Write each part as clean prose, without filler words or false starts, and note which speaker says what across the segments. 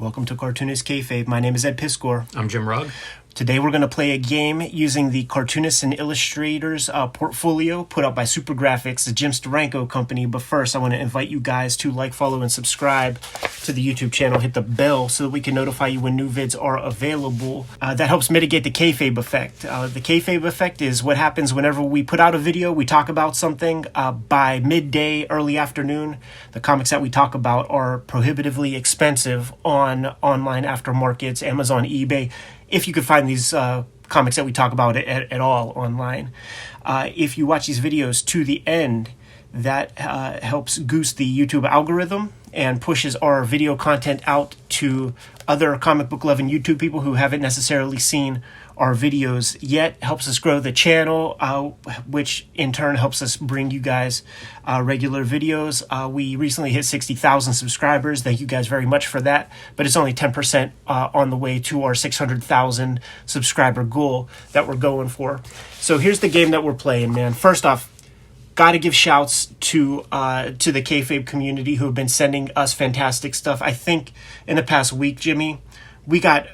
Speaker 1: Welcome to Cartoonist Kayfabe. My name is Ed Piscor.
Speaker 2: I'm Jim Rugg.
Speaker 1: Today we're going to play a game using the Cartoonists and Illustrators portfolio put out by Super Graphics, the Jim Steranko company. But first, I want to invite you guys to like, follow, and subscribe to the YouTube channel. Hit the bell so that we can notify you when new vids are available. That helps mitigate the Kayfabe Effect. The Kayfabe Effect is what happens whenever we put out a video, we talk about something. By midday, early afternoon, the comics that we talk about are prohibitively expensive on online aftermarkets, Amazon, eBay, if you could find these comics that we talk about at all online. If you watch these videos to the end, that helps goose the YouTube algorithm and pushes our video content out to other comic book loving YouTube people who haven't necessarily seen our videos yet. Helps us grow the channel, which in turn helps us bring you guys regular videos. We recently hit 60,000 subscribers. Thank you guys very much for that. But it's only 10% on the way to our 600,000 subscriber goal that we're going for. So here's the game that we're playing, man. First off, got to give shouts to the Kayfabe community who have been sending us fantastic stuff. I think in the past week, Jimmy, we got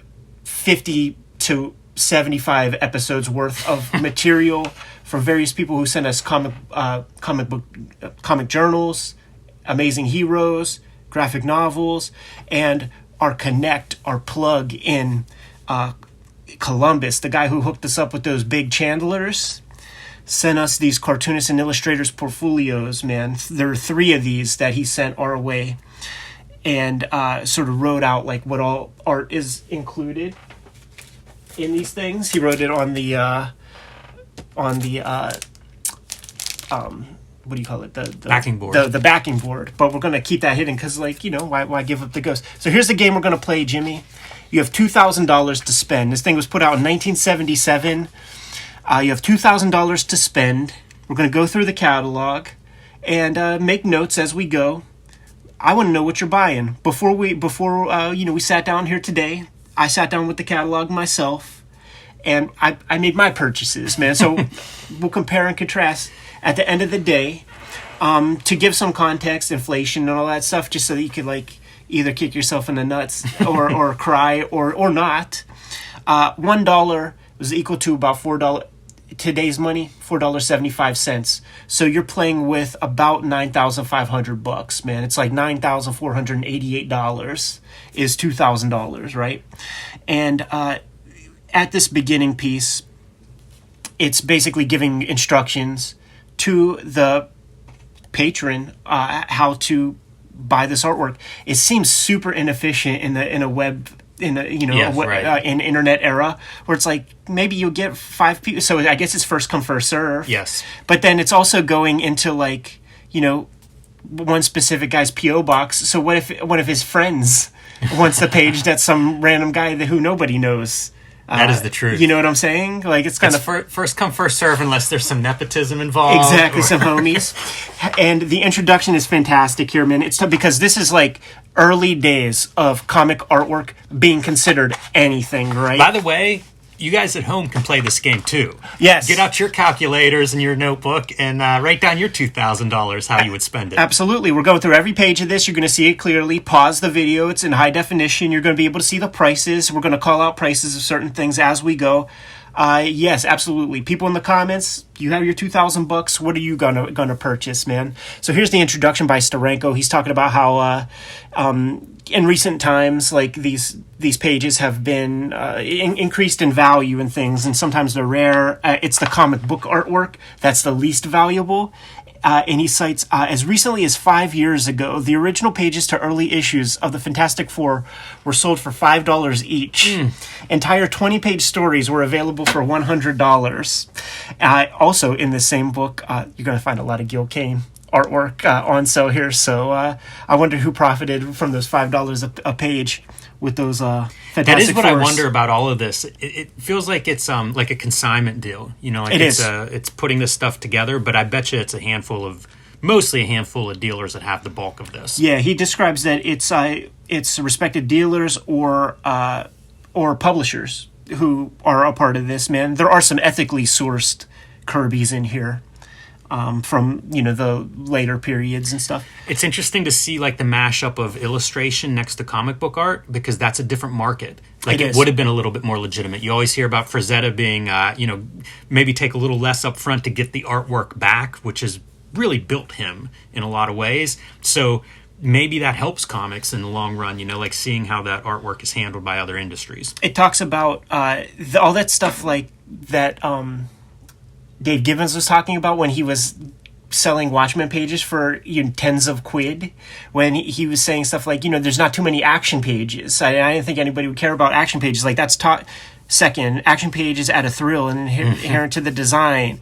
Speaker 1: 50 to 75 episodes worth of material from various people who sent us comic journals, amazing heroes, graphic novels, and our plug in Columbus, the guy who hooked us up with those big chandlers, sent us these Cartoonists and Illustrators portfolios, man. There are 3 of these that he sent our way, and sort of wrote out like what all art is included in these things. He wrote it on the what do you call it? The
Speaker 2: backing board.
Speaker 1: The backing board. But we're gonna keep that hidden because, like, you know, why give up the ghost? So here's the game we're gonna play, Jimmy. You have $2,000 to spend. This thing was put out in 1977. You have $2,000 to spend. We're gonna go through the catalog and make notes as we go. I want to know what you're buying before we sat down here today. I sat down with the catalog myself, and I made my purchases, man. So we'll compare and contrast at the end of the day, to give some context, inflation and all that stuff, just so that you could, like, either kick yourself in the nuts or cry or not. $1 was equal to about $4. Today's money, $4.75. So you're playing with about $9,500, man. It's like $9,488 is $2,000, right? And at this beginning piece, it's basically giving instructions to the patron how to buy this artwork. It seems super inefficient in a web. In internet era, where it's like maybe you'll get 5 people. So I guess it's first come first serve.
Speaker 2: Yes.
Speaker 1: But then it's also going into, like, you know, one specific guy's PO box. So what if one of his friends wants the page that's some random guy who nobody knows?
Speaker 2: That is the truth.
Speaker 1: You know what I'm saying? Like, it's kind of
Speaker 2: first come first serve unless there's some nepotism involved.
Speaker 1: Exactly, some homies. And the introduction is fantastic here, man. It's because this is like early days of comic artwork being considered anything, right?
Speaker 2: By the way, you guys at home can play this game too.
Speaker 1: Yes.
Speaker 2: Get out your calculators and your notebook and write down your $2,000, how you would spend it.
Speaker 1: Absolutely. We're going through every page of this. You're going to see it clearly. Pause the video. It's in high definition. You're going to be able to see the prices. We're going to call out prices of certain things as we go. Yes, absolutely. People in the comments, you have your $2,000. What are you gonna purchase, man? So here's the introduction by Steranko. He's talking about how in recent times, like, these pages have been increased in value and things, and sometimes they're rare. It's the comic book artwork that's the least valuable. And he cites, as recently as 5 years ago, the original pages to early issues of the Fantastic Four were sold for $5 each. Entire 20-page stories were available for $100. Also, in this same book, you're going to find a lot of Gil Kane artwork on sale here. So I wonder who profited from those $5 a page with those Fantastic
Speaker 2: That is what
Speaker 1: Fours.
Speaker 2: I wonder about all of this. It feels like it's like a consignment deal. You know, like it's putting this stuff together, but I bet you it's mostly a handful of dealers that have the bulk of this.
Speaker 1: Yeah, he describes that it's respected dealers or publishers who are a part of this, man. There are some ethically sourced Kirbys in here. from the later periods and stuff.
Speaker 2: It's interesting to see like the mashup of illustration next to comic book art, because that's a different market. Like it would have been a little bit more legitimate. You always hear about Frazetta being, maybe take a little less up front to get the artwork back, which has really built him in a lot of ways. So maybe that helps comics in the long run, like seeing how that artwork is handled by other industries.
Speaker 1: It talks about all that stuff like that Dave Gibbons was talking about when he was selling Watchmen pages for tens of quid, when he was saying stuff like, there's not too many action pages. I didn't think anybody would care about action pages. Like, that's second. Action pages add a thrill and inherent to the design.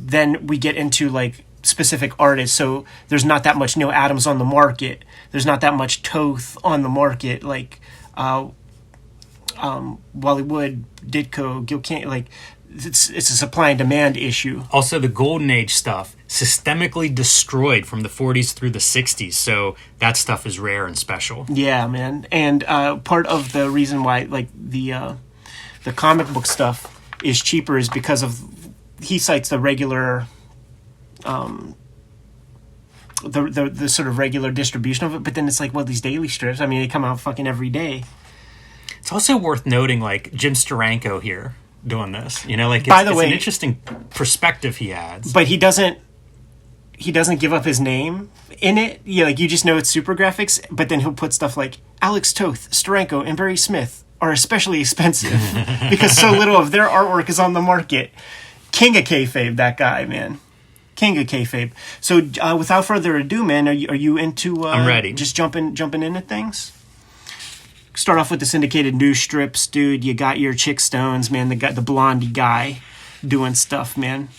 Speaker 1: Then we get into like specific artists. So there's not that much Neil Adams on the market. There's not that much Toth on the market. Like Wally Wood, Ditko, Gil Kane, like it's a supply and demand issue.
Speaker 2: Also, the Golden Age stuff systemically destroyed from the 40s through the 60s. So that stuff is rare and special.
Speaker 1: Yeah, man. And part of the reason why like the comic book stuff is cheaper is because of, he cites the regular the sort of regular distribution of it, but then it's like, well, these daily strips, I mean, they come out fucking every day.
Speaker 2: It's also worth noting like Jim Steranko here doing this, like
Speaker 1: By the way,
Speaker 2: it's an interesting perspective he adds.
Speaker 1: But he doesn't give up his name in it. Yeah, like you just know it's Super Graphics, but then he'll put stuff like Alex Toth, Steranko, and Barry Smith are especially expensive because so little of their artwork is on the market. King of kayfabe, that guy, man. King of kayfabe. So without further ado, man, are you into
Speaker 2: I'm ready.
Speaker 1: Just jumping into things? Start off with the syndicated news strips, dude. You got your Chick Stones, man. The blondie guy doing stuff, man.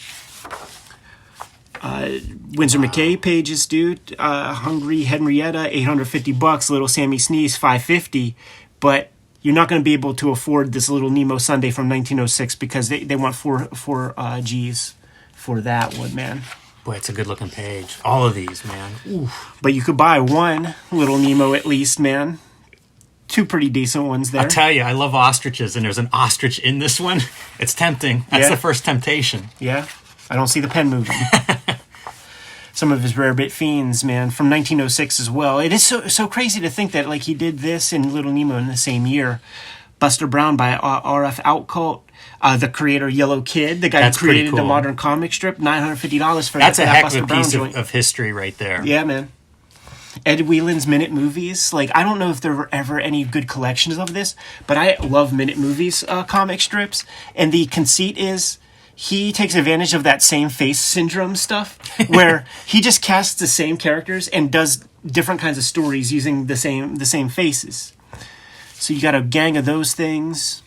Speaker 1: Winsor McKay pages, dude. Hungry Henrietta, $850. Little Sammy Sneeze, $550. But you're not going to be able to afford this Little Nemo Sunday from 1906 because they want four G's for that one, man.
Speaker 2: Boy, it's a good looking page. All of these, man. Oof.
Speaker 1: But you could buy one Little Nemo at least, man. Two pretty decent ones there.
Speaker 2: I'll tell you, I love ostriches, and there's an ostrich in this one. It's tempting. That's the first temptation.
Speaker 1: Yeah. I don't see the pen moving. Some of his rare bit fiends, man, from 1906 as well. It is so crazy to think that like he did this and Little Nemo in the same year. Buster Brown by R.F. Outcult. The creator Yellow Kid, the guy who created the modern comic strip, $950 for
Speaker 2: that's
Speaker 1: that.
Speaker 2: That's a heck
Speaker 1: Buster
Speaker 2: of a
Speaker 1: Brown
Speaker 2: piece
Speaker 1: joint.
Speaker 2: of history right there.
Speaker 1: Yeah, man. Ed Whelan's Minute Movies. Like, I don't know if there were ever any good collections of this, but I love Minute Movies comic strips. And the conceit is he takes advantage of that same face syndrome stuff where he just casts the same characters and does different kinds of stories using the same faces. So you got a gang of those things.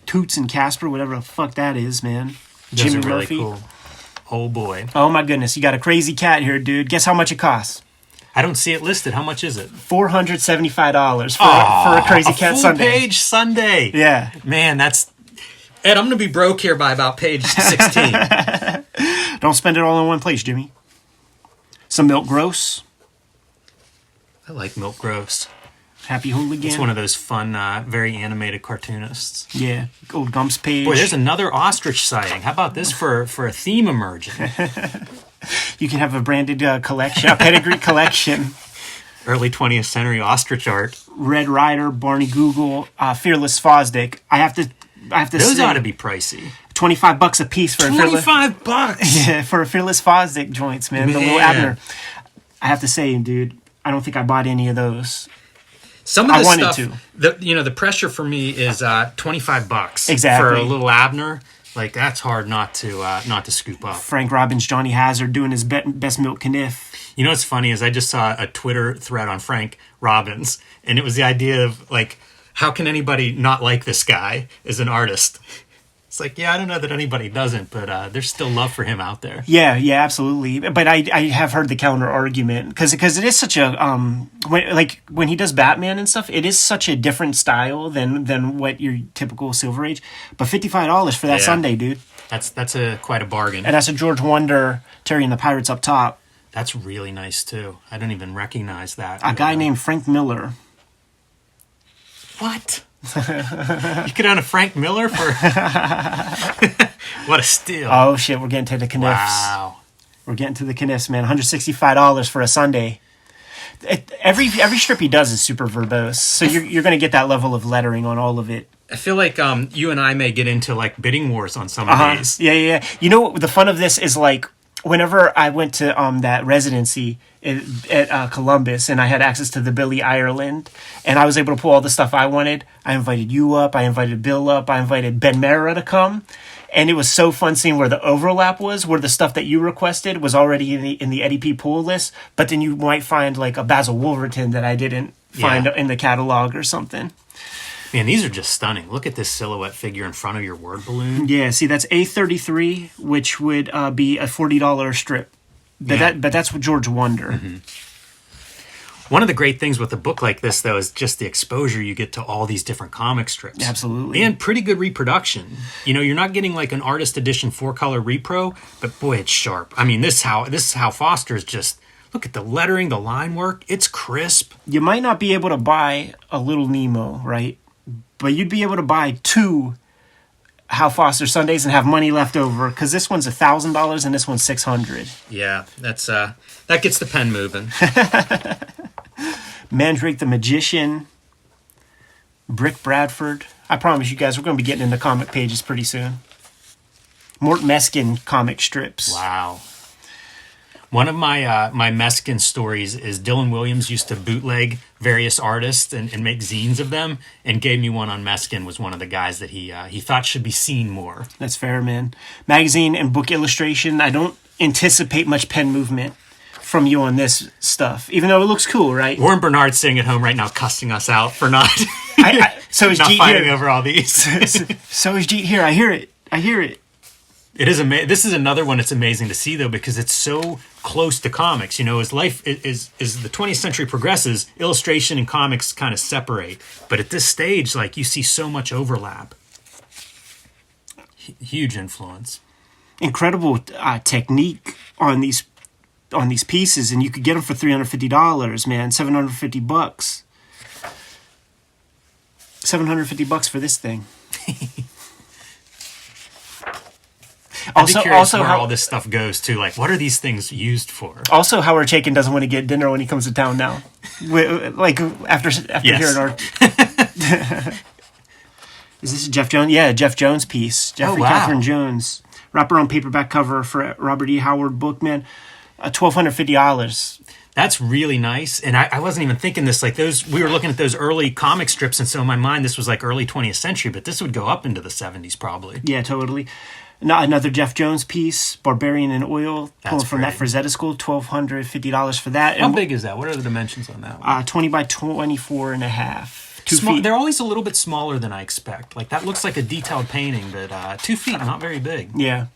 Speaker 1: Toots and Casper, whatever the fuck that is, man.
Speaker 2: Those
Speaker 1: Jimmy
Speaker 2: are really
Speaker 1: Murphy.
Speaker 2: Cool. Oh, boy.
Speaker 1: Oh, my goodness. You got a crazy cat here, dude. Guess how much it costs?
Speaker 2: I don't see it listed. How much is it?
Speaker 1: $475 for a Crazy Cat
Speaker 2: full
Speaker 1: Sunday.
Speaker 2: Page Sunday.
Speaker 1: Yeah.
Speaker 2: Man, that's... Ed, I'm going to be broke here by about page 16.
Speaker 1: Don't spend it all in one place, Jimmy. Some Milk Gross.
Speaker 2: I like Milk Gross.
Speaker 1: Happy Hooligan.
Speaker 2: It's one of those fun, very animated cartoonists.
Speaker 1: Yeah. Old Gumps page.
Speaker 2: Boy, there's another ostrich sighting. How about this for a theme emerging?
Speaker 1: You can have a branded collection, a pedigree collection.
Speaker 2: Early 20th century ostrich art.
Speaker 1: Red Rider, Barney Google, Fearless Fosdick. I have to
Speaker 2: Those
Speaker 1: say,
Speaker 2: ought to be pricey.
Speaker 1: $25 a piece for
Speaker 2: $25.
Speaker 1: Yeah, for a Fearless Fosdick joints, man. The little Abner. I have to say, dude, I don't think I bought any of those.
Speaker 2: Some of the
Speaker 1: wanted
Speaker 2: stuff, the pressure for me is $25
Speaker 1: exactly
Speaker 2: for a little Abner. Like that's hard not to scoop up.
Speaker 1: Frank Robbins, Johnny Hazard doing his best milk caniff.
Speaker 2: You know what's funny is I just saw a Twitter thread on Frank Robbins, and it was the idea of like, how can anybody not like this guy as an artist? It's like, yeah, I don't know that anybody doesn't, but there's still love for him out there.
Speaker 1: Yeah, absolutely. But I have heard the counter argument because it is such a when he does Batman and stuff, it is such a different style than what your typical Silver Age. But $55 for that Sunday, dude.
Speaker 2: That's quite a bargain.
Speaker 1: And that's a George Wonder, Terry and the Pirates up top.
Speaker 2: That's really nice too. I don't even recognize that.
Speaker 1: A guy named Frank Miller.
Speaker 2: What? You could own a Frank Miller for what a steal.
Speaker 1: Oh shit, we're getting to the caniffs.
Speaker 2: Wow.
Speaker 1: We're getting to the Knifs, man. $165 for a Sunday. Every strip he does is super verbose, so you're going to get that level of lettering on all of it.
Speaker 2: I feel like you and I may get into like bidding wars on some of these.
Speaker 1: Yeah. You know, the fun of this is like whenever I went to that residency at Columbus and I had access to the Billy Ireland and I was able to pull all the stuff I wanted, I invited you up, I invited Bill up, I invited Ben Mara to come. And it was so fun seeing where the overlap was, where the stuff that you requested was already in the Eddie P pull list, but then you might find like a Basil Wolverton that I didn't find in the catalog or something.
Speaker 2: Man, these are just stunning. Look at this silhouette figure in front of your word balloon.
Speaker 1: Yeah, see, that's A33, which would be a $40 strip. But that's what George Wonder.
Speaker 2: Mm-hmm. One of the great things with a book like this, though, is just the exposure you get to all these different comic strips.
Speaker 1: Absolutely.
Speaker 2: And pretty good reproduction. You know, you're not getting like an artist edition 4-color repro, but boy, it's sharp. I mean, this is how Foster's just, look at the lettering, the line work. It's crisp.
Speaker 1: You might not be able to buy a Little Nemo, right? But you'd be able to buy 2 Hal Foster Sundays and have money left over, because this one's $1,000 and this one's $600.
Speaker 2: Yeah, that's that gets the pen moving.
Speaker 1: Mandrake the Magician, Brick Bradford. I promise you guys, we're going to be getting into comic pages pretty soon. Mort Meskin comic strips.
Speaker 2: Wow. One of my my Meskin stories is Dylan Williams used to bootleg various artists and make zines of them, and gave me one on Meskin. Was one of the guys that he thought should be seen more.
Speaker 1: That's fair, man. Magazine and book illustration. I don't anticipate much pen movement from you on this stuff, even though it looks cool, right?
Speaker 2: Warren Bernard's sitting at home right now cussing us out for not
Speaker 1: so is
Speaker 2: not
Speaker 1: Jeet
Speaker 2: fighting
Speaker 1: here.
Speaker 2: over all these.
Speaker 1: So is Jeet here. I hear it.
Speaker 2: It is this is another one that's amazing to see, though, because it's so close to comics. You know, as life is the 20th century progresses, illustration and comics kind of separate. But at this stage, like, you see so much overlap. Huge influence.
Speaker 1: Incredible technique on these pieces, and you could get them for $350, man. $750. $750 for this thing.
Speaker 2: I'd be curious where all this stuff goes to. Like, what are these things used for?
Speaker 1: Also, Howard Chaykin doesn't want to get dinner when he comes to town now. Like, after hearing our... Is this Jeff Jones? Yeah, Jeff Jones piece. Jeffrey Catherine Jones. Wraparound paperback cover for Robert E. Howard book, man. $1,250.
Speaker 2: That's really nice. And I wasn't even thinking this. Like, we were looking at those early comic strips, and so in my mind, this was like early 20th century, but this would go up into the 70s probably.
Speaker 1: Yeah, totally. Another Jeff Jones piece, Barbarian in Oil, pulling from that Frazetta School, $1,250 for that.
Speaker 2: How big is that? What are the dimensions on that one?
Speaker 1: 20 by 24 and a half. 2 feet.
Speaker 2: They're always a little bit smaller than I expect. Like, that looks like a detailed painting, but 2 feet, not very big.
Speaker 1: Yeah.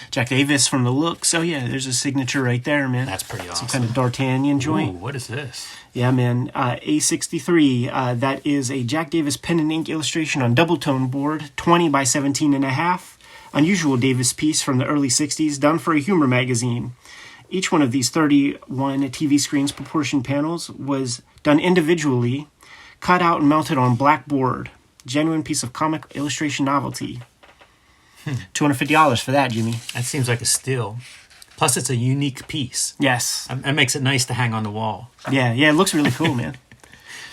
Speaker 1: Jack Davis from the looks. Oh, yeah, there's a signature right there, man.
Speaker 2: That's pretty awesome.
Speaker 1: Some kind of D'Artagnan joint.
Speaker 2: Ooh, what is this?
Speaker 1: Yeah, man. A63. That is a Jack Davis pen and ink illustration on double tone board, 20 by 17 and a half. Unusual Davis piece from the early 60s, done for a humor magazine. Each one of these 31 TV screens proportioned panels was done individually, cut out and mounted on black board. Genuine piece of comic illustration novelty. $250 for that, Jimmy.
Speaker 2: That seems like a steal. Plus, it's a unique piece.
Speaker 1: Yes.
Speaker 2: That makes it nice to hang on the wall.
Speaker 1: Yeah, it looks really cool, man.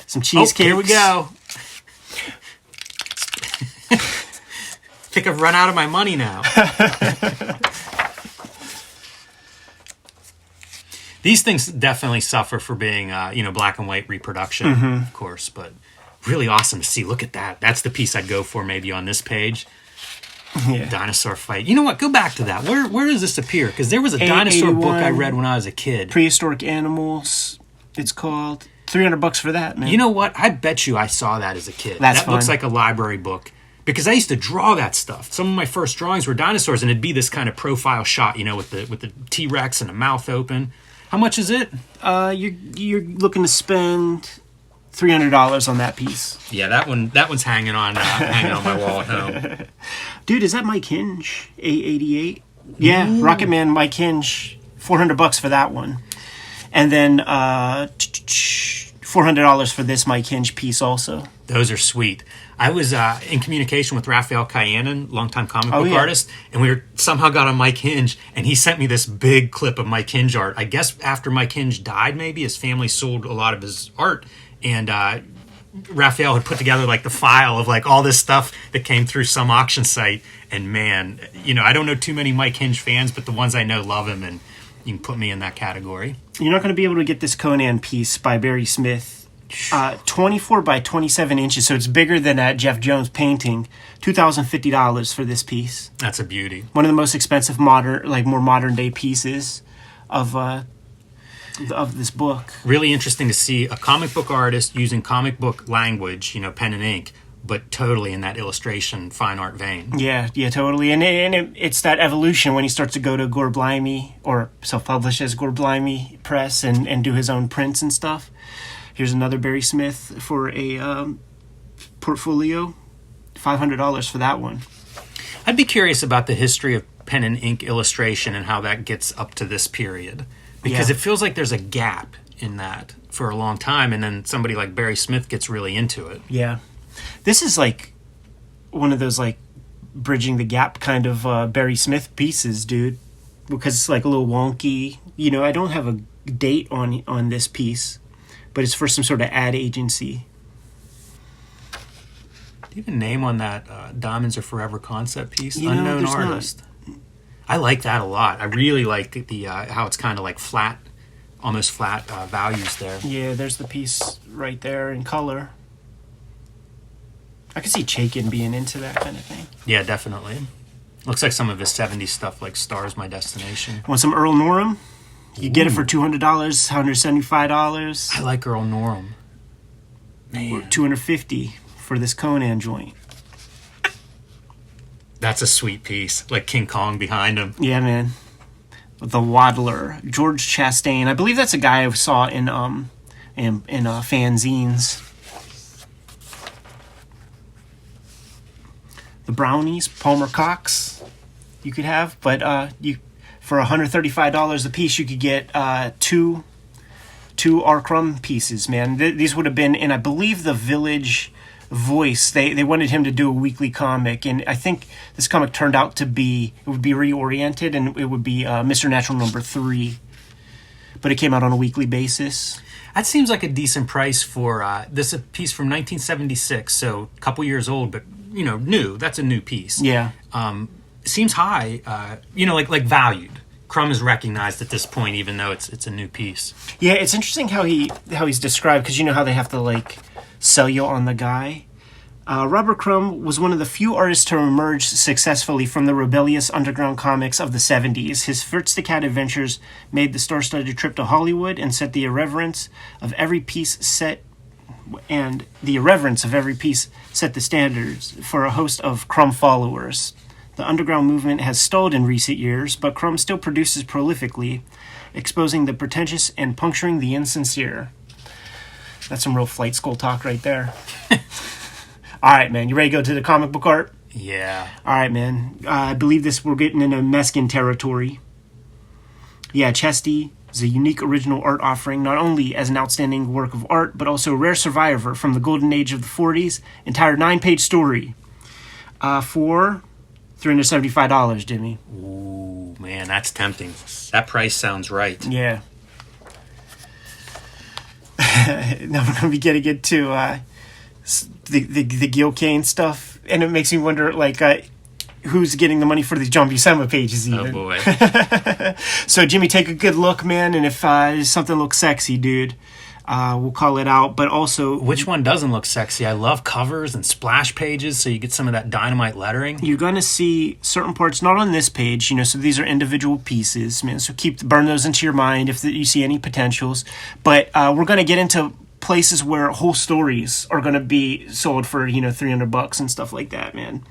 Speaker 1: Some cheesecakes.
Speaker 2: Here we go. I think I've run out of my money now. These things definitely suffer for being, black and white reproduction, of course, but really awesome to see. Look at that. That's the piece I'd go for maybe on this page.
Speaker 1: Yeah.
Speaker 2: Dinosaur fight. You know what? Go back to that. Where does this appear? Because there was a dinosaur book I read when I was a kid.
Speaker 1: Prehistoric Animals, it's called. $300 for that, man.
Speaker 2: You know what? I bet you I saw that as a kid. That looks like a library book. Because I used to draw that stuff. Some of my first drawings were dinosaurs, and it'd be this kind of profile shot, with the T-Rex and the mouth open. How much is it?
Speaker 1: You're looking to spend $300 on that piece.
Speaker 2: Yeah, that one's hanging on my wall at home.
Speaker 1: Dude, is that Mike Hinge? A88? Yeah, Ooh. Rocket Man Mike Hinge. $400 for that one. And then $400 for this Mike Hinge piece also.
Speaker 2: Those are sweet. I was in communication with Raphael Kyannan, longtime comic book artist, and we somehow got on Mike Hinge, and he sent me this big clip of Mike Hinge art. I guess after Mike Hinge died, maybe, his family sold a lot of his art, and Raphael had put together like the file of like all this stuff that came through some auction site. And man, I don't know too many Mike Hinge fans, but the ones I know love him, and you can put me in that category.
Speaker 1: You're not going to be able to get this Conan piece by Barry Smith. 24 by 27 inches, so it's bigger than that Jeff Jones painting. $2,050 for this piece.
Speaker 2: That's a beauty.
Speaker 1: One of the most expensive more modern day pieces of this book.
Speaker 2: Really interesting to see a comic book artist using comic book language, pen and ink, but totally in that illustration fine art vein.
Speaker 1: Yeah, totally. And it's that evolution when he starts to go to Gore Blimey, or self-publish as Gore Blimey Press, and do his own prints and stuff. Here's another Barry Smith for a portfolio. $500 for that one.
Speaker 2: I'd be curious about the history of pen and ink illustration and how that gets up to this period. Because it feels like there's a gap in that for a long time, and then somebody like Barry Smith gets really into it.
Speaker 1: Yeah. This is like one of those like bridging the gap kind of Barry Smith pieces, dude. Because it's like a little wonky. I don't have a date on this piece, but it's for some sort of ad agency.
Speaker 2: Do you have a name on that Diamonds Are Forever concept piece? Unknown artist. Not. I like that a lot. I really like the how it's kind of like flat, almost flat values there.
Speaker 1: Yeah, there's the piece right there in color. I could see Chaykin being into that kind of thing.
Speaker 2: Yeah, definitely. Looks like some of his 70s stuff, like Stars My Destination.
Speaker 1: Want some Earl Norham? You get it for $200, $175.
Speaker 2: I like Earl Norham.
Speaker 1: Man. $250 for this Conan joint.
Speaker 2: That's a sweet piece. Like King Kong behind him.
Speaker 1: Yeah, man. The Waddler. George Chastain. I believe that's a guy I saw in fanzines. The Brownies, Palmer Cox, you could have, but you for $135 a piece, you could get two R. Crumb pieces, man. These would have been in, I believe, the Village Voice. They wanted him to do a weekly comic, and I think this comic turned out to be, it would be reoriented, and it would be Mr. Natural number 3, but it came out on a weekly basis.
Speaker 2: That seems like a decent price for this a piece from 1976, so a couple years old, but new. That's a new piece.
Speaker 1: Yeah.
Speaker 2: Seems high, like valued. Crumb is recognized at this point, even though it's a new piece.
Speaker 1: Yeah, it's interesting how he's described, because how they have to like sell you on the guy. Robert Crumb was one of the few artists to emerge successfully from the rebellious underground comics of the 70s. His Fritz the Cat adventures made the star-studded trip to Hollywood and set the irreverence of every piece set the standards for a host of Crumb followers. The underground movement has stalled in recent years, but Crumb still produces prolifically, exposing the pretentious and puncturing the insincere. That's some real Flight School talk right there. All right, man. You ready to go to the comic book art?
Speaker 2: Yeah.
Speaker 1: All right, man. I believe we're getting into Meskin territory. Yeah, Chesty is a unique original art offering, not only as an outstanding work of art, but also a rare survivor from the golden age of the 40s. Entire 9-page story for $375, Jimmy.
Speaker 2: Ooh, man, that's tempting. That price sounds right.
Speaker 1: Yeah. Now we're going to be getting into the Gil Kane stuff, and it makes me wonder, like, who's getting the money for these John Buscema pages even.
Speaker 2: Oh, boy.
Speaker 1: So, Jimmy, take a good look, man, and if something looks sexy, dude, we'll call it out. But also...
Speaker 2: Which one doesn't look sexy? I love covers and splash pages, so you get some of that dynamite lettering.
Speaker 1: You're going to see certain parts, not on this page, so these are individual pieces, man, so burn those into your mind if you see any potentials. But we're going to get into places where whole stories are going to be sold for, $300 and stuff like that, man.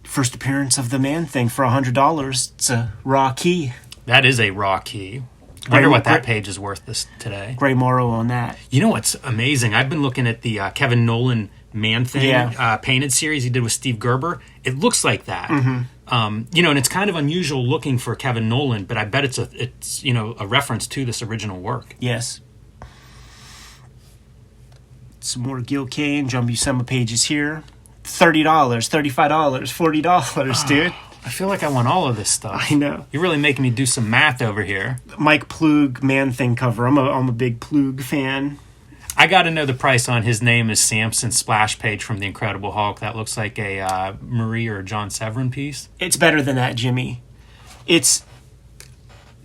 Speaker 1: First appearance of the Man-Thing for $100. It's a raw key.
Speaker 2: That is a raw key. I wonder what that page is worth this today.
Speaker 1: Gray Morrow on that.
Speaker 2: You know what's amazing? I've been looking at the Kevin Nolan Man-Thing painted series he did with Steve Gerber. It looks like that. Mm-hmm. And it's kind of unusual looking for Kevin Nolan, but I bet it's a reference to this original work.
Speaker 1: Yes. Some more Gil Kane, John Buscema pages here. $30, $35, $40, dude.
Speaker 2: I feel like I want all of this stuff.
Speaker 1: I know.
Speaker 2: You're really making me do some math over here.
Speaker 1: Mike Ploog Man-Thing cover. I'm a big Ploog fan.
Speaker 2: I got to know the price on His Name is Samson splash page from The Incredible Hulk. That looks like a Marie or John Severin piece.
Speaker 1: It's better than that, Jimmy. It's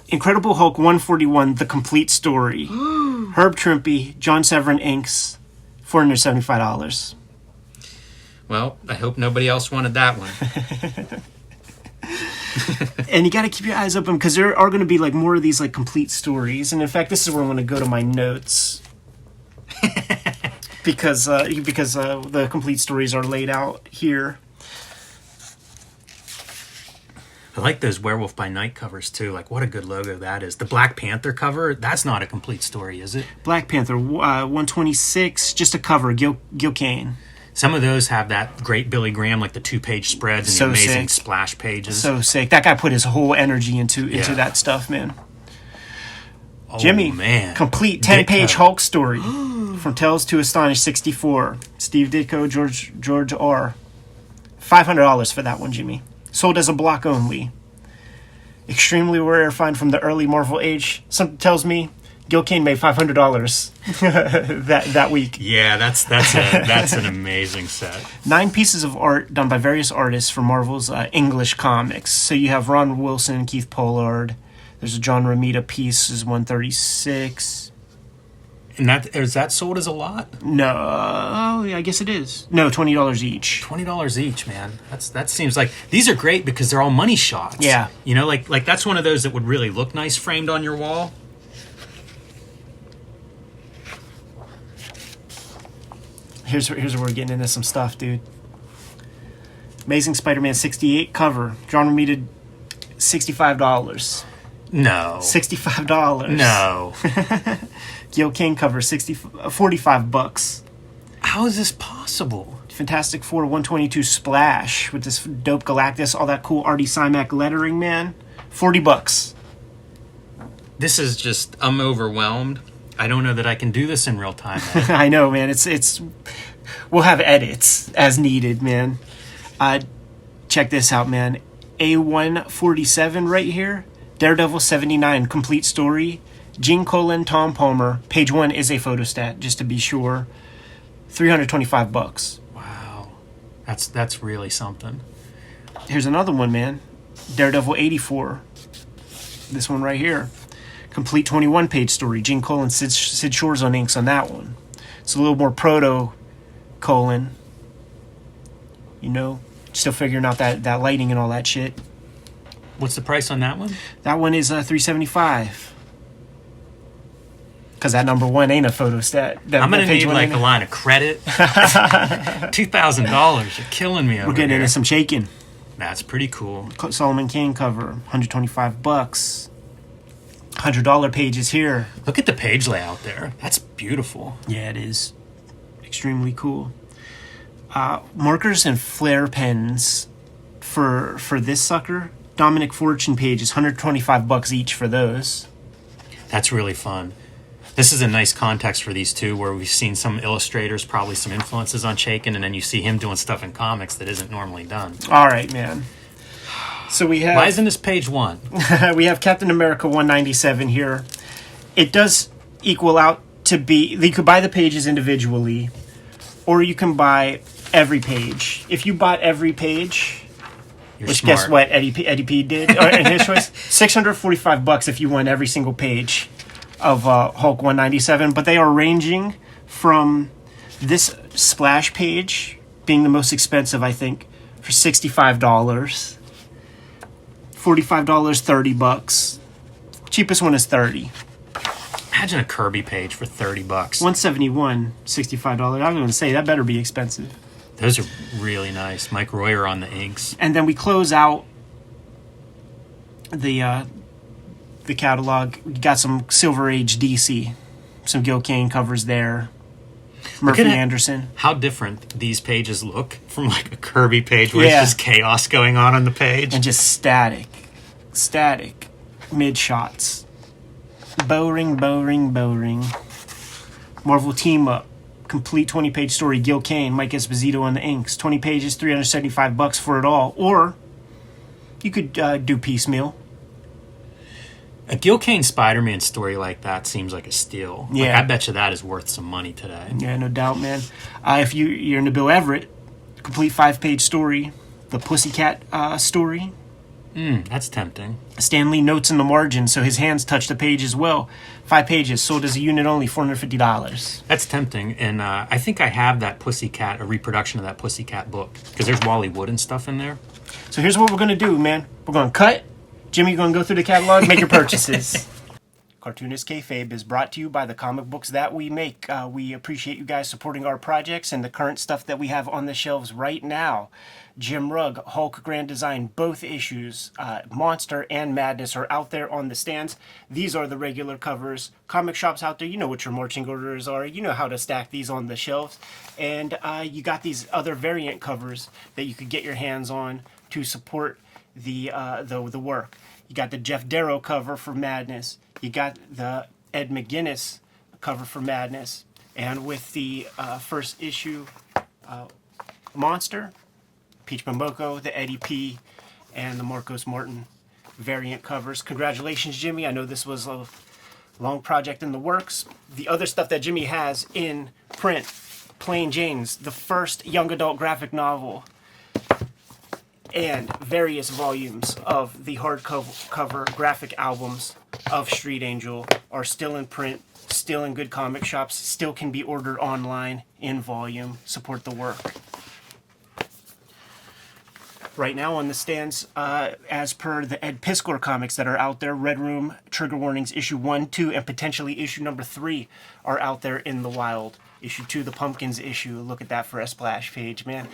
Speaker 1: Incredible Hulk 141, The Complete Story. Herb Trimpe, John Severin inks, $475.
Speaker 2: Well, I hope nobody else wanted that one.
Speaker 1: And you got to keep your eyes open because there are going to be like more of these like complete stories. And in fact, this is where I'm going to go to my notes. because the complete stories are laid out here.
Speaker 2: I like those Werewolf by Night covers too. Like, what a good logo that is. The Black Panther cover, that's not a complete story, is it?
Speaker 1: Black Panther 126, just a cover, Gil Kane.
Speaker 2: Some of those have that great Billy Graham, like the 2-page spreads and
Speaker 1: So
Speaker 2: the amazing
Speaker 1: sick.
Speaker 2: splash pages.
Speaker 1: So sick. That guy put his whole energy into that stuff, man.
Speaker 2: Oh,
Speaker 1: Jimmy,
Speaker 2: man.
Speaker 1: complete 10-page Hulk story. From Tales to Astonish 64. Steve Ditko, George R. $500 for that one, Jimmy. Sold as a block only. Extremely rare find from the early Marvel age. Something tells me Gil Kane made $500 that week.
Speaker 2: Yeah, that's an amazing set.
Speaker 1: 9 pieces of art done by various artists from Marvel's English comics. So you have Ron Wilson, Keith Pollard. There's a John Romita piece, is 136.
Speaker 2: And is that sold as a lot?
Speaker 1: No, I guess it is. No, $20 each.
Speaker 2: $20 each, man. That seems like these are great because they're all money shots.
Speaker 1: Yeah,
Speaker 2: you know, like that's one of those that would really look nice framed on your wall.
Speaker 1: Here's where we're getting into some stuff, dude. Amazing Spider-Man 68 cover. John Romita, $65.
Speaker 2: No.
Speaker 1: $65.
Speaker 2: No.
Speaker 1: Gil Kane cover, $45.
Speaker 2: How is this possible?
Speaker 1: Fantastic Four 122 splash with this dope Galactus, all that cool Artie Simek lettering, man. $40.
Speaker 2: This is just, I'm overwhelmed. I don't know that I can do this in real time, man.
Speaker 1: I know, man. It's we'll have edits as needed, man. Check this out, man. A147 right here. Daredevil 79 complete story. Gene Colan, Tom Palmer. Page 1 is a photostat, just to be sure. $325.
Speaker 2: Wow, that's really something.
Speaker 1: Here's another one, man. Daredevil 84. This one right here. Complete 21-page story. Gene Colan, Sid Shores on inks on that one. It's a little more proto Colan. You know, still figuring out that lighting and all that shit.
Speaker 2: What's the price on that one?
Speaker 1: That one is $375. Because that number 1 ain't a photostat.
Speaker 2: I'm going to need like a line of credit. $2,000. You're killing me over here.
Speaker 1: We're getting into some shaking.
Speaker 2: That's pretty cool.
Speaker 1: Solomon Kane cover, $125. $100 pages here.
Speaker 2: Look at the page layout there. That's beautiful.
Speaker 1: Yeah, it is. Extremely cool. Markers and flare pens for this sucker. Dominic Fortune pages, $125 each for those.
Speaker 2: That's really fun. This is a nice context for these two, where we've seen some illustrators, probably some influences on Chaykin, and then you see him doing stuff in comics that isn't normally done.
Speaker 1: All right, man. So we have...
Speaker 2: Why isn't this page 1?
Speaker 1: We have Captain America 197 here. It does equal out to be... You could buy the pages individually, or you can buy every page. If you bought every page...
Speaker 2: You're
Speaker 1: Which
Speaker 2: smart.
Speaker 1: guess what Eddie P did in his choice? $645 if you won every single page of Hulk 197. But they are ranging from this splash page being the most expensive, I think, for $65, $45, $30. Cheapest one is $30.
Speaker 2: Imagine a Kirby page for $30.
Speaker 1: $171, $65. I was going to say that better be expensive.
Speaker 2: Those are really nice. Mike Royer on the inks.
Speaker 1: And then we close out the catalog. We got some Silver Age DC, some Gil Kane covers there. Murphy Anderson.
Speaker 2: How different these pages look from like a Kirby page where it's just chaos going on the page.
Speaker 1: And just static mid shots. Bow ring. Marvel Team Up. complete 20-page story, Gil Kane, Mike Esposito on the inks. 20 pages, $375 for it all. Or you could do piecemeal.
Speaker 2: A Gil Kane Spider-Man story like that seems like a steal.
Speaker 1: Yeah.
Speaker 2: Like, I bet you that is worth some money today.
Speaker 1: Yeah, no doubt, man. If you're into Bill Everett, complete 5-page story, the Pussycat story.
Speaker 2: That's tempting.
Speaker 1: Stanley notes in the margin, so his hands touch the page as well. 5 pages, sold as a unit only, $450.
Speaker 2: That's tempting, and I think I have that Pussycat, a reproduction of that Pussycat book, because there's Wally Wood and stuff in there.
Speaker 1: So here's what we're going to do, man. We're going to cut. Jimmy, you're going to go through the catalog, make your purchases. Cartoonist Kayfabe is brought to you by the comic books that we make. We appreciate you guys supporting our projects and the current stuff that we have on the shelves right now. Jim Rugg, Hulk Grand Design, both issues, Monster and Madness are out there on the stands. These are the regular covers. Comic shops out there, you know what your marching orders are. You know how to stack these on the shelves. And you got these other variant covers that you could get your hands on to support the work. You got the Jeff Darrow cover for Madness. You got the Ed McGuinness cover for Madness. And with the first issue Monster, Peach Momoko, the Eddie P, and the Marcos Martin variant covers. Congratulations, Jimmy. I know this was a long project in the works. The other stuff that Jimmy has in print, Plain Jane's, the first young adult graphic novel, and various volumes of the hardcover graphic albums of Street Angel are still in print, still in good comic shops, still can be ordered online in volume. Support the work. Right now on the stands, as per the Ed Piskor comics that are out there, Red Room, Trigger Warnings, issue 1, 2, and potentially issue number 3 are out there in the wild. Issue 2, the Pumpkins issue, look at that for a splash page, man.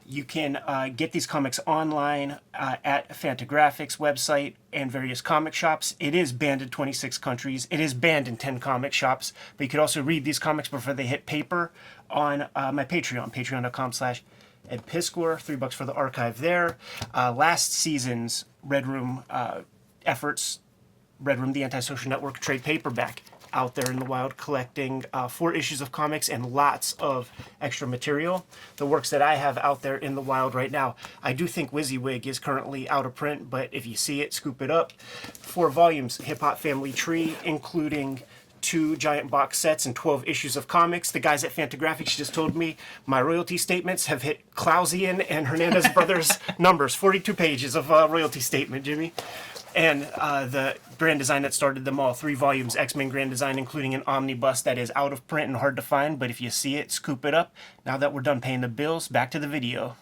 Speaker 1: You can get these comics online at Fantagraphics website and various comic shops. It is banned in 26 countries. It is banned in 10 comic shops. But you could also read these comics before they hit paper on my Patreon, patreon.com/Ed Piskor, $3 for the archive there. Last season's Red Room efforts, Red Room, the Antisocial Network trade paperback, out there in the wild collecting 4 issues of comics and lots of extra material. The works that I have out there in the wild right now, I do think WYSIWYG is currently out of print, but if you see it, scoop it up. 4 volumes, Hip Hop Family Tree, including 2 giant box sets and 12 issues of comics. The guys at Fantagraphics just told me my royalty statements have hit Clausian and Hernandez Brothers numbers. 42 pages of royalty statement, Jimmy. And the Grand Design that started them all, 3 volumes, X-Men Grand Design, including an omnibus that is out of print and hard to find, but if you see it, scoop it up. Now that we're done paying the bills, back to the video.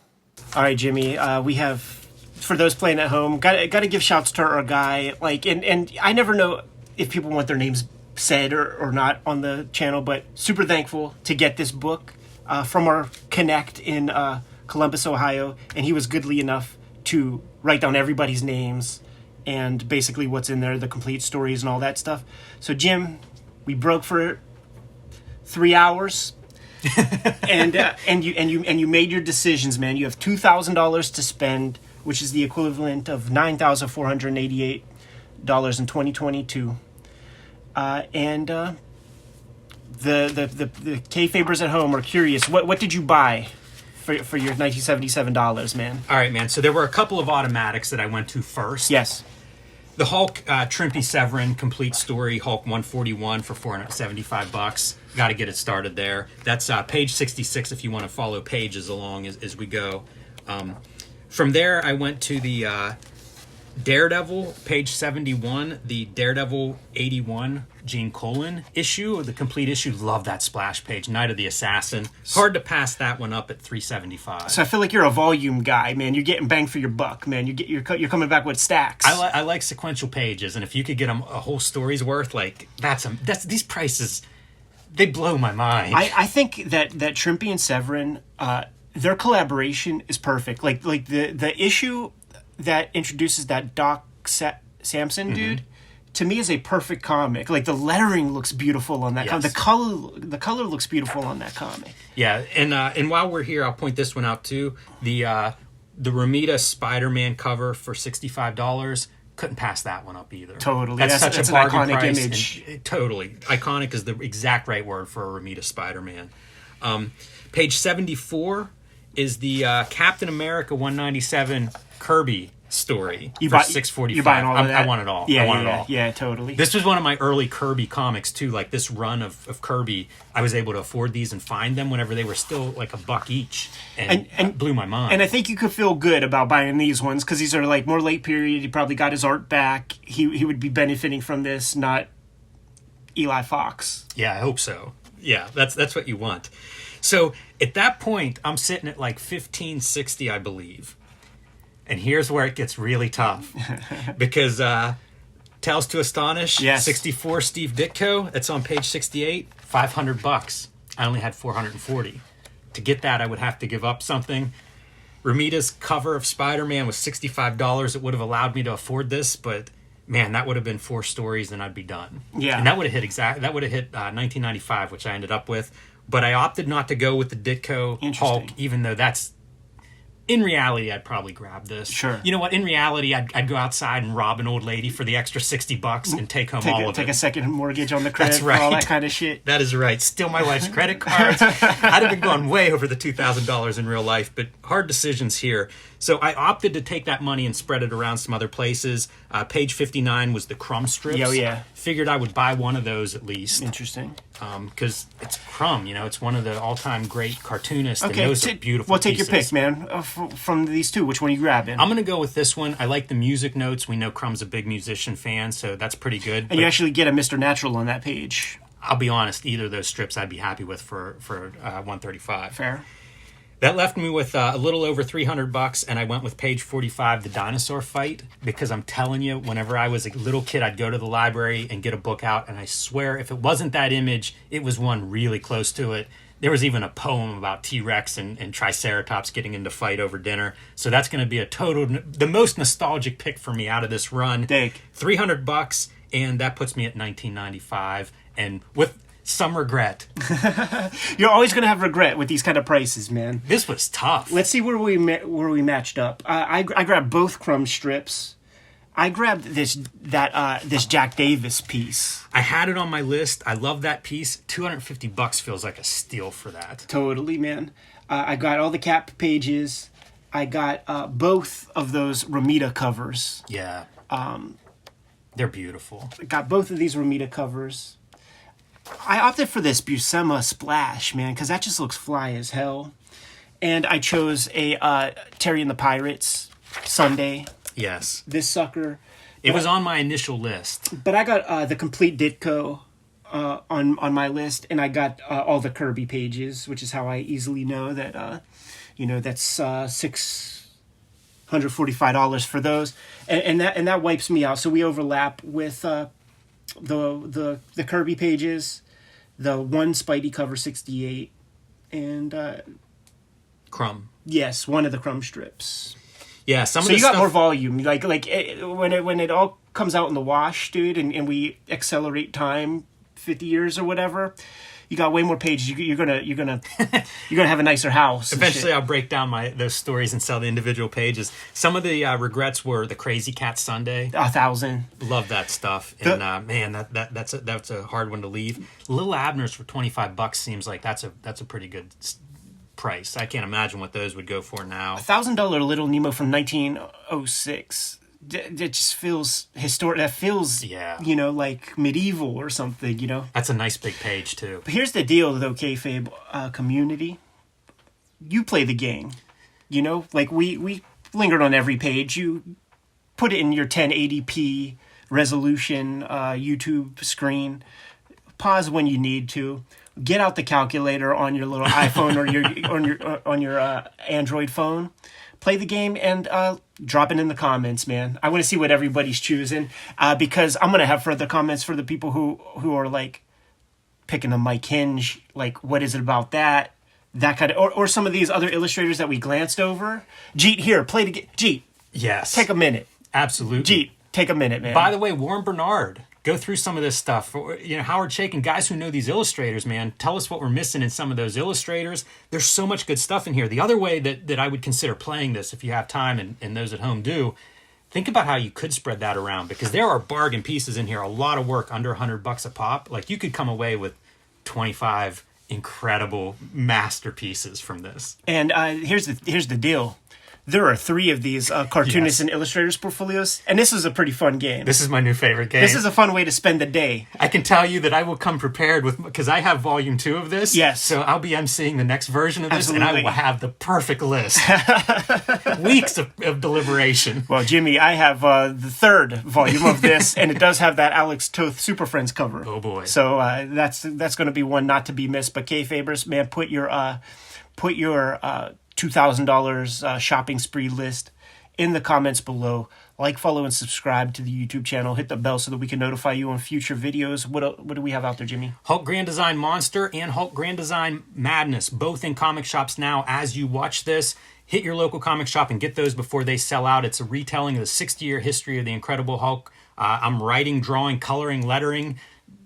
Speaker 1: All right, Jimmy, we have, for those playing at home, got to give shouts to our guy. Like, and I never know if people want their names said or not on the channel, but super thankful to get this book from our connect in Columbus, Ohio, and he was goodly enough to write down everybody's names and basically what's in there, the complete stories and all that stuff. So Jim, we broke for 3 hours, and you made your decisions, man. You have $2,000 to spend, which is the equivalent of $9,488 in 2022. The Kayfabers at home are curious. What did you buy for your $1977, man?
Speaker 2: All right, man. So there were a couple of automatics that I went to first.
Speaker 1: Yes.
Speaker 2: The Hulk Trimpy Severin complete story, Hulk 141 for $475. Got to get it started there. That's page 66 if you want to follow pages along as we go. From there, I went to the Daredevil, page 71, the Daredevil 81 Gene Colan issue, the complete issue. Love that splash page, Night of the Assassin. Hard to pass that one up at $375.
Speaker 1: So I feel like you're a volume guy, man. You're getting bang for your buck, man. You're coming back with stacks.
Speaker 2: I like sequential pages, and if you could get them a whole story's worth, like that's these prices, they blow my mind.
Speaker 1: I think that Trimpy and Severin, their collaboration is perfect. Like the issue that introduces that Doc Samson dude, to me is a perfect comic. Like the lettering looks beautiful on that comic. The color looks beautiful on that comic.
Speaker 2: Yeah, and while we're here, I'll point this one out too. The Romita Spider-Man cover for $65. Couldn't pass that one up either.
Speaker 1: Totally.
Speaker 2: That's such a bargain
Speaker 1: iconic
Speaker 2: price.
Speaker 1: Image.
Speaker 2: Totally. Iconic is the exact right word for a Romita Spider-Man. Page 74 is the Captain America 197 Kirby story for $6.45.
Speaker 1: You buying all of that?
Speaker 2: I want it all.
Speaker 1: Yeah,
Speaker 2: I want it all.
Speaker 1: Yeah, totally.
Speaker 2: This was one of my early Kirby comics too. Like this run of Kirby, I was able to afford these and find them whenever they were still like $1 each, and it blew my mind.
Speaker 1: And I think you could feel good about buying these ones because these are like more late period. He probably got his art back. He would be benefiting from this, not Eli Fox.
Speaker 2: Yeah, I hope so. Yeah, that's what you want. So at that point, I'm sitting at like 1560, I believe. And here's where it gets really tough. Because Tales to Astonish,
Speaker 1: yes.
Speaker 2: 64 Steve Ditko, it's on page 68, $500. I only had 440. To get that, I would have to give up something. Romita's cover of Spider-Man was $65. It would have allowed me to afford this, but man, that would have been 4 stories and I'd be done.
Speaker 1: Yeah.
Speaker 2: And that would have hit 1995, which I ended up with. But I opted not to go with the Ditko Hulk, even though that's... In reality, I'd probably grab this.
Speaker 1: Sure.
Speaker 2: You know what? In reality, I'd go outside and rob an old lady for the extra $60 and take home all of it.
Speaker 1: Take a second mortgage on the credit.
Speaker 2: That's right.
Speaker 1: All that kind of shit.
Speaker 2: That is right. Steal my wife's credit cards. I'd have been going way over the $2,000 in real life, but hard decisions here. So I opted to take that money and spread it around some other places. Page 59 was the Crumb strips.
Speaker 1: Oh, yeah.
Speaker 2: Figured I would buy one of those at least.
Speaker 1: Interesting.
Speaker 2: Because it's Crumb, it's one of the all-time great cartoonists. Okay, and those are beautiful
Speaker 1: Well, take
Speaker 2: pieces.
Speaker 1: your pick, man, from these two. Which one are you grabbing?
Speaker 2: I'm going to go with this one. I like the music notes. We know Crumb's a big musician fan, so that's pretty good.
Speaker 1: And you actually get a Mr. Natural on that page.
Speaker 2: I'll be honest, either of those strips I'd be happy with for $135.
Speaker 1: Fair.
Speaker 2: That left me with a little over $300, and I went with page 45, the dinosaur fight, because I'm telling you, whenever I was a little kid, I'd go to the library and get a book out, and I swear, if it wasn't that image, it was one really close to it. There was even a poem about T-Rex and Triceratops getting into fight over dinner. So that's going to be the most nostalgic pick for me out of this run.
Speaker 1: Dig.
Speaker 2: $300, and that puts me at 1995, and with some regret.
Speaker 1: You're always going to have regret with these kind of prices, man.
Speaker 2: This was tough.
Speaker 1: Let's see where we matched up. I grabbed both Crumb strips. I grabbed this Jack Davis piece.
Speaker 2: I had it on my list. I love that piece. $250 feels like a steal for that.
Speaker 1: Totally, man. I got all the Cap pages. I got both of those Romita covers.
Speaker 2: Yeah. They're beautiful.
Speaker 1: I got both of these Romita covers. I opted for this Buscema Splash, man, because that just looks fly as hell. And I chose a Terry and the Pirates Sunday.
Speaker 2: Yes.
Speaker 1: This sucker.
Speaker 2: It was on my initial list.
Speaker 1: But I got the complete Ditko on my list, and I got all the Kirby pages, which is how I easily know that, that's $645 for those. And that wipes me out. So we overlap with... the Kirby pages, the one Spidey cover 68, and
Speaker 2: Crumb.
Speaker 1: Yes, one of the Crumb strips.
Speaker 2: Yeah,
Speaker 1: so you got more volume. Like when it all comes out in the wash, dude, and we accelerate time 50 years or whatever. You got way more pages. You're gonna have a nicer house.
Speaker 2: Eventually, I'll break down those stories and sell the individual pages. Some of the regrets were the Crazy Cat Sunday.
Speaker 1: 1,000.
Speaker 2: Love that stuff. And man, that's a hard one to leave. Little Abner's for $25 seems like that's a pretty good price. I can't imagine what those would go for now.
Speaker 1: $1,000 Little Nemo from 1906. It just feels historic. That feels, like medieval or something,
Speaker 2: That's a nice big page, too.
Speaker 1: But here's the deal, though, Kayfabe community. You play the game, Like, we lingered on every page. You put it in your 1080p resolution YouTube screen. Pause when you need to. Get out the calculator on your little iPhone or on your Android phone. Play the game and drop it in the comments, man. I want to see what everybody's choosing because I'm going to have further comments for the people who are like picking a Mike Hinge. Like, what is it about that kind of, or some of these other illustrators that we glanced over. Jeet, here, play the game. Jeet.
Speaker 2: Yes.
Speaker 1: Take a minute.
Speaker 2: Absolutely.
Speaker 1: Jeet, take a minute, man.
Speaker 2: By the way, Warren Bernard. Go through some of this stuff. Howard Chaykin, guys who know these illustrators, man, tell us what we're missing in some of those illustrators. There's so much good stuff in here. The other way that I would consider playing this, if you have time and those at home do, think about how you could spread that around because there are bargain pieces in here, a lot of work under $100 a pop. Like you could come away with 25 incredible masterpieces from this.
Speaker 1: And here's the deal. There are 3 of these cartoonists and illustrators portfolios, and this is a pretty fun game.
Speaker 2: This is my new favorite game.
Speaker 1: This is a fun way to spend the day.
Speaker 2: I can tell you that I will come prepared with, because I have volume 2 of this.
Speaker 1: Yes.
Speaker 2: So I'll be emceeing the next version of this,
Speaker 1: Absolutely.
Speaker 2: and I will have the perfect list. Weeks of deliberation.
Speaker 1: Well, Jimmy, I have the 3rd volume of this, and it does have that Alex Toth Super Friends cover.
Speaker 2: Oh boy!
Speaker 1: So that's going to be one not to be missed. But Kayfabers, man, put your $2,000 shopping spree list in the comments below. Like, follow, and subscribe to the YouTube channel. Hit the bell so that we can notify you on future videos. What do we have out there, Jimmy?
Speaker 2: Hulk Grand Design Monster and Hulk Grand Design Madness, both in comic shops now. As you watch this, hit your local comic shop and get those before they sell out. It's a retelling of the 60-year history of the Incredible Hulk. I'm writing, drawing, coloring, lettering,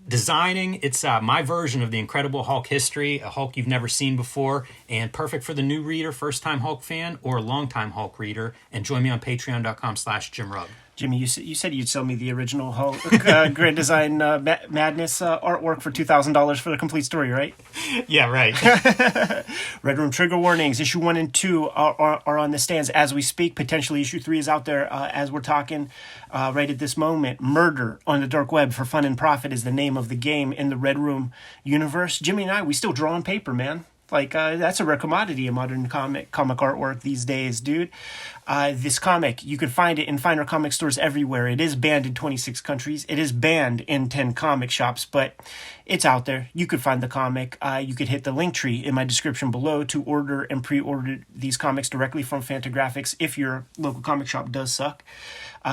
Speaker 2: designing. It's my version of the Incredible Hulk history, a Hulk you've never seen before, and perfect for the new reader, first-time Hulk fan, or a long-time Hulk reader. And join me on patreon.com/JimRugg.
Speaker 1: Jimmy, you said you'd sell me the original Hulk Grand Design Madness artwork for $2,000 for the complete story, right?
Speaker 2: Yeah, right.
Speaker 1: Red Room trigger warnings. Issue 1 and 2 are on the stands as we speak. Potentially issue 3 is out there as we're talking right at this moment. Murder on the Dark Web for Fun and Profit is the name of the game in the Red Room universe. Jimmy and I, we still draw on paper, man. Like, that's a rare commodity in modern comic artwork these days, dude. This comic, you can find it in finer comic stores everywhere. It is banned in 26 countries. It is banned in 10 comic shops, but it's out there. You could find the comic. You could hit the link tree in my description below to order and pre-order these comics directly from Fantagraphics if your local comic shop does suck.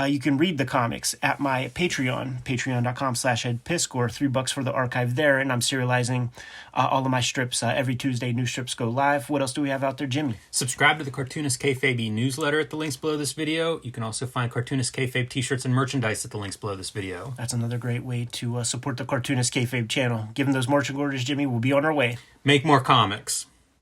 Speaker 1: You can read the comics at my Patreon, patreon.com/edpisk, or $3 for the archive there, and I'm serializing all of my strips every Tuesday. New strips go live. What else do we have out there, Jimmy?
Speaker 2: Subscribe to the Cartoonist Kayfabe newsletter at the links below this video. You can also find Cartoonist Kayfabe t-shirts and merchandise at the links below this video.
Speaker 1: That's another great way to support the Cartoonist Kayfabe channel. Given those marching orders, Jimmy, we'll be on our way.
Speaker 2: Make more comics.